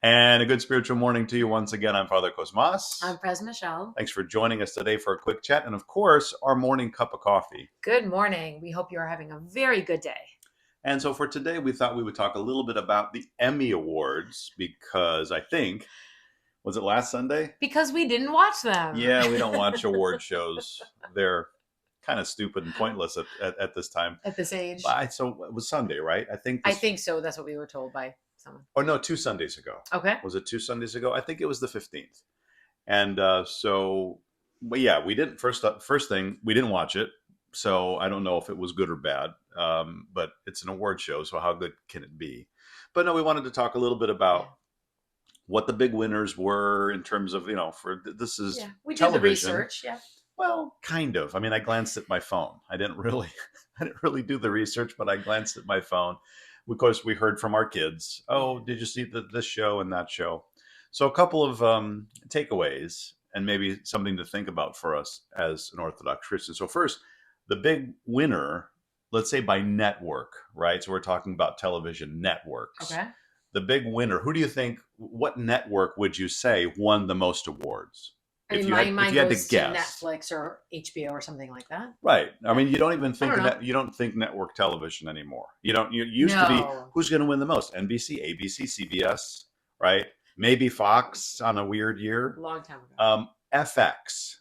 And a good spiritual morning to you once again. I'm Father Cosmas. I'm Pres Michelle. Thanks for joining us today for a quick chat. And of course, our morning cup of coffee. Good morning. We hope you are having a very good day. And so for today, we thought we would talk a little bit about the Emmy Awards because I think, was it last Sunday? Because we didn't watch them. Yeah, we don't watch award shows. They're kind of stupid and pointless at this time. At this age. So it was Sunday, right? I think so. That's what we were told by someone. Oh, no, 2 Sundays ago. Okay. Was it 2 Sundays ago? I think it was the 15th. And but yeah, we didn't, first thing, we didn't watch it. So I don't know if it was good or bad, but it's an award show. So how good can it be? But no, we wanted to talk a little bit about what the big winners were in terms of, this is we television. did the research. Yeah. Well, kind of. I mean, I glanced at my phone. I didn't really do the research, but I glanced at my phone. Of course, we heard from our kids. Oh, did you see this show and that show? So a couple of takeaways and maybe something to think about for us as an Orthodox Christian. So first, the big winner, let's say by network, right? So we're talking about television networks. Okay. The big winner, who do you think, what network would you say won the most awards? If you had to guess, Netflix or HBO or something like that. Right. I mean, you don't even think you don't think network television anymore. You used to be, who's going to win the most? NBC, ABC, CBS, right? Maybe Fox on a weird year. Long time ago. FX.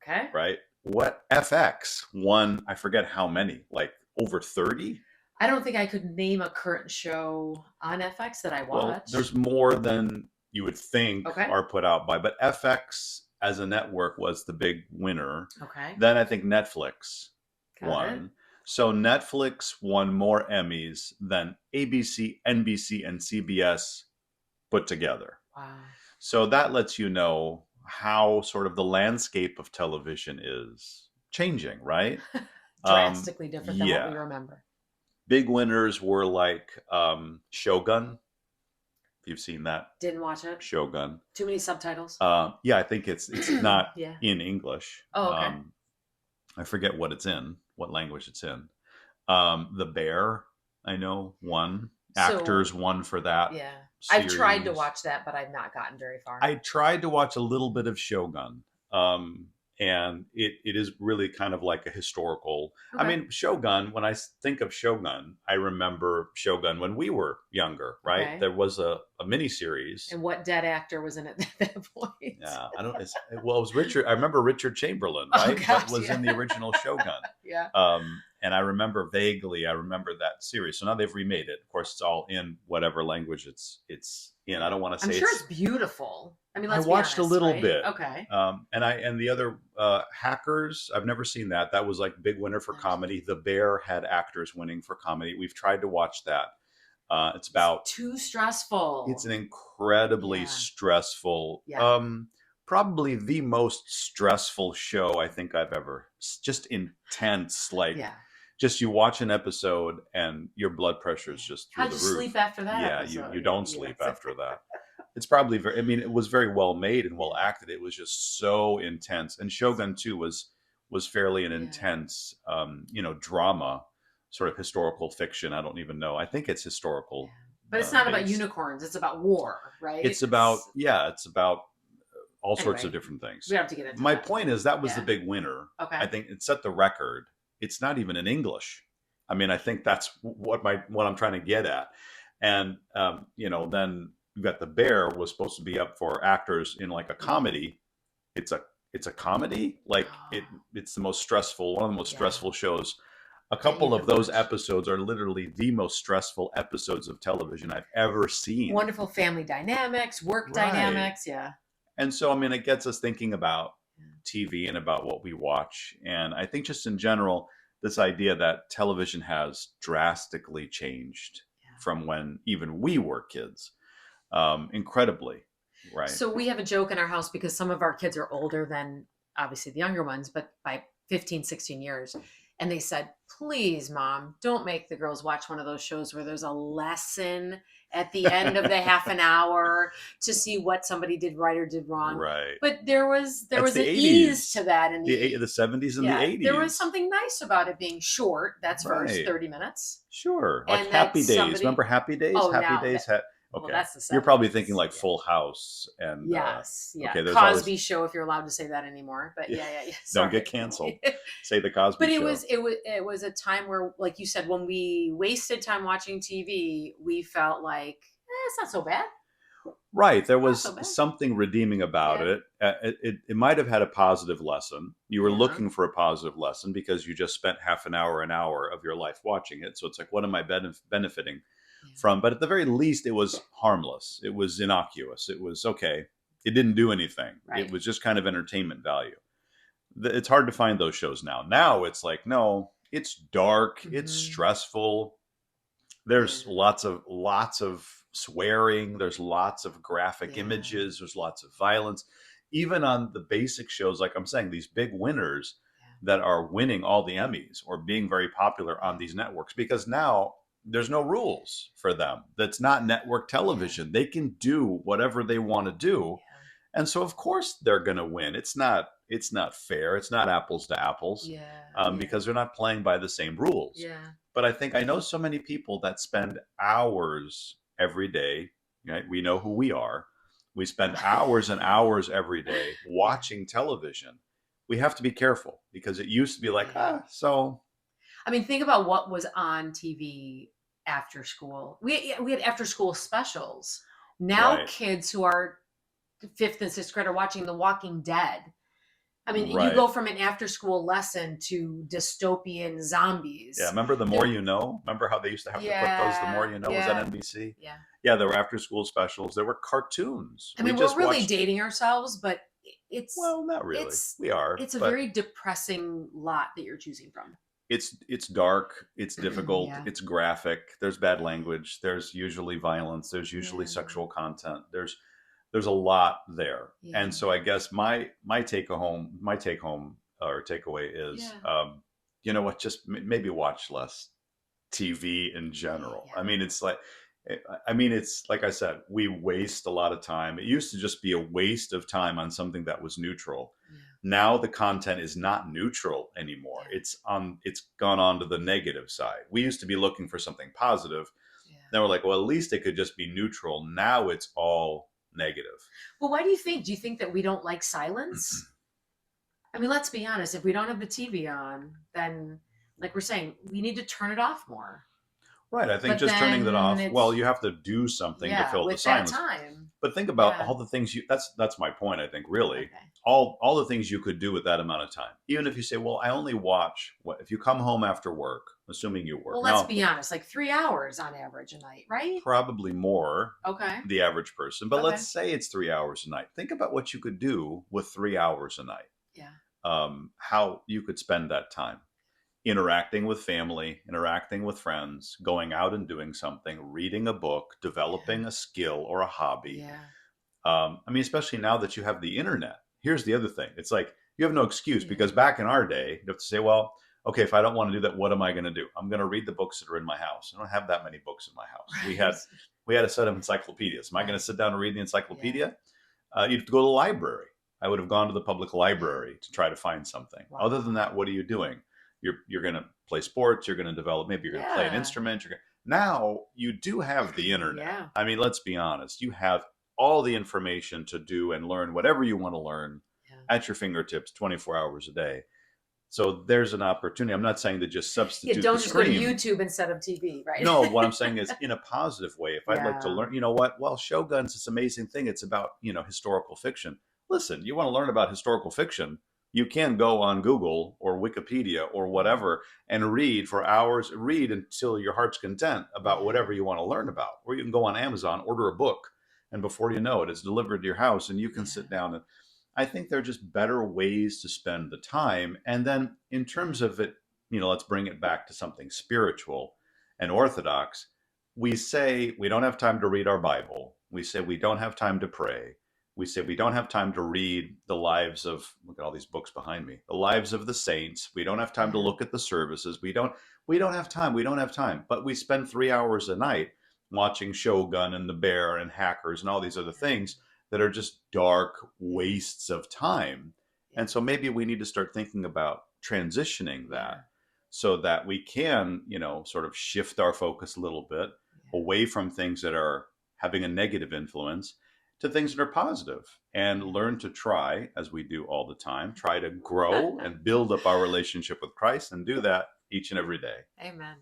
Okay. Right. What FX won? I forget how many, like over 30. I don't think I could name a current show on FX that I watched. Well, there's more than you would think are put out by, but FX as a network was the big winner. Okay. Then I think Netflix won. So Netflix won more Emmys than ABC, NBC, and CBS put together. Wow. So that lets you know how sort of the landscape of television is changing, right? Drastically different than what we remember. Big winners were like Shogun. If you've seen that. Didn't watch it. Shogun. Too many subtitles. Yeah, I think it's not in English. Oh, okay. I forget what language it's in. The Bear, I know, won. Actors won for that. Yeah. Series. I've tried to watch that, but I've not gotten very far. I tried to watch a little bit of Shogun. And it is really kind of like a historical. I mean, Shogun, when I think of Shogun, I remember Shogun when we were younger, right? Okay. There was a miniseries. And what dead actor was in it at that point? Yeah, it was Richard. I remember Richard Chamberlain, right? That was in the original Shogun. Yeah. And I remember vaguely, that series. So now they've remade it. Of course, it's all in whatever language it's in. I don't want to say I'm sure it's beautiful. I mean, let's I watched be honest, a little right? bit. Okay. And the other Hackers, I've never seen that. That was like big winner for comedy. The Bear had actors winning for comedy. We've tried to watch that. It's too stressful. It's an incredibly stressful, probably the most stressful show I think I've ever. Just intense, just you watch an episode and your blood pressure is just through the roof. How'd you sleep after that? Yeah, you don't sleep after that. It's probably it was very well made and well acted. It was just so intense. And Shogun 2 was fairly an intense, drama, sort of historical fiction. I don't even know. I think it's historical. Yeah. But it's not about unicorns. It's about war, right? It's about all sorts of different things. We have to get into My point is that was the big winner. Okay. I think it set the record. It's not even in English. I mean, I think that's what I'm trying to get at. And, then you've got The Bear was supposed to be up for actors in like a comedy. It's a comedy. Like it's the most stressful, one of the most stressful shows. A couple of those episodes are literally the most stressful episodes of television I've ever seen. Wonderful family dynamics, work dynamics. Yeah. And so, I mean, it gets us thinking about TV and about what we watch. And I think just in general, this idea that television has drastically changed from when even we were kids, incredibly, right? So we have a joke in our house because some of our kids are older than obviously the younger ones, but by 15, 16 years. And they said, please, Mom, don't make the girls watch one of those shows where there's a lesson at the end of the half an hour to see what somebody did right or did wrong. Right. But there was an 80s. ease to that in the 70s and the 80s. There was something nice about it being short. That's first 30 minutes. Sure. Like Happy Days. Remember Happy Days? Oh, Happy Days had Well, Okay. that's the You're probably thinking 70s. like Yeah. Full House and Yes. Yeah. okay, there's always Cosby Show, if you're allowed to say that anymore. But yeah, yeah, yeah, yeah. don't get Sorry. canceled. Say the But Cosby it Show. was it was a time where, like you said, when we wasted time watching TV, we felt like it's not so bad. Right. There Not so was bad. something redeeming about Yeah. it. It might have had a positive lesson. You were Yeah. looking for a positive lesson because you just spent half an hour of your life watching it. So it's like, what am I benefiting Yeah. from? But at the very least, it was harmless. It was innocuous. It was okay. It didn't do anything. It Right. was just kind of entertainment value. It's hard to find those shows now. Now it's like, no, it's dark. It's Hmm. stressful. Yeah. There's lots of swearing, there's lots of graphic Yeah. images, there's lots of violence, even on the basic shows. Like I'm saying, these big winners Yeah. that are winning all the Emmys or being very popular on these networks, because now there's no rules for them. That's not network Yeah. television. They can do whatever they want to do, and so of course they're going to win. It's not fair. It's not apples to apples, Yeah. Yeah. because they're not playing by the same rules. Yeah. But I think I know so many people that spend hours every day. Right? We know who we are. We spend hours and hours every day Yeah. watching television. We have to be careful because it used to be like, Yeah. so I mean, think about what was on TV after school. We had after school specials. Now right, kids who are fifth and sixth grade are watching The Walking Dead. I mean, you right. go from an after school lesson to dystopian Yeah, zombies. remember The More There, You Know? Remember how they used to have to put those The More yeah, You Know? Was that yeah, NBC? yeah. Yeah, there were after school specials. There were cartoons. I We mean, we're just really watched, dating ourselves, but it's well, not really. it's We are, it's a but very depressing lot that you're choosing from. it's dark, it's difficult, Yeah, it's graphic, there's bad language, there's usually violence, there's usually yeah, sexual content, there's a lot there. And yeah, so I guess my take home or takeaway is, yeah, you know what, just maybe watch less TV in general. yeah, I mean, it's like I said, we waste a lot of time. It used to just be a waste of time on something that was neutral. yeah, Now the content is not neutral anymore. yeah, It's gone on to the negative side. We used to be looking for something positive. yeah. Now we're like, well, at least it could just be neutral. Now it's all negative. Well, why do you think? Do you think that we don't like silence? I mean, let's be honest. If we don't have the TV on, then, like we're saying, we need to turn it off more. Right. I think But just turning that then off, well, it's, you have to do something to yeah, fill the with that silence. time. But think about Yeah. all the things that's my point, I think, really. Okay. All the things you could do with that amount of time. Even if you say, well, I only watch what if you come home after work, assuming you Well, work. let's Now, be honest, like 3 hours on average a night, right? probably more Okay. the average person, but Okay. let's say it's 3 hours a night. Think about what you could do with 3 hours a night. Yeah. How you could spend that time interacting with family, interacting with friends, going out and doing something, reading a book, Yeah. developing a skill or a hobby. Yeah. I mean, especially now that you have the internet. Here's the other thing: it's like you have no excuse Yeah. because back in our day, you have to say, well, okay, if I don't want to do that, what am I going to do? I'm going to read the books that are in my house. I don't have that many books in my house. We Right. had we had a set of encyclopedias. Am I going to Right. sit down and read the Yeah. encyclopedia? You'd have to go to the library. I would have gone to the public Yeah. library to try to find something. Other than Wow. that, what are you doing? You're going to play sports. You're going to develop. Maybe you're going to play an Yeah. instrument. Now you do have the internet. Yeah. I mean, let's be honest. You have all the information to do and learn whatever you want to learn Yeah. at your fingertips 24 hours a day. So there's an opportunity. I'm not saying to just Yeah. substitute the Don't just go to screen. YouTube instead of TV, right? No, what I'm saying is in a positive way. If I'd like to Yeah. learn, you know what? Well, Shogun's this amazing thing. It's about, historical fiction. Listen, you want to learn about historical fiction, you can go on Google or Wikipedia or Yeah. whatever and read for hours, read until your heart's content about Yeah. whatever you want to learn about. Or you can go on Amazon, order a book, and before you know it, it's delivered to your house and you can Yeah. sit down and I think there are just better ways to spend the time. And then in Yeah. terms of it, let's bring it back to something spiritual and orthodox. We say we don't have time to read our Bible. We say we don't have time to pray. We say we don't have time to read the lives of, look at all these books behind me, the lives of the saints. We don't have time to Yeah. look at the services. We don't have time. We don't have time. But we spend 3 hours a night watching Shogun and The Bear and Hackers and all these other things that are just dark Yeah. wastes of time. Yeah. And so maybe we need to start thinking about transitioning Yeah. that so that we can, sort of shift our focus a little bit Yeah. away from things that are having a negative influence to things that are positive, and learn to try, as we do all the time, try to grow and build up our relationship with Christ, and do that each and every day. Amen.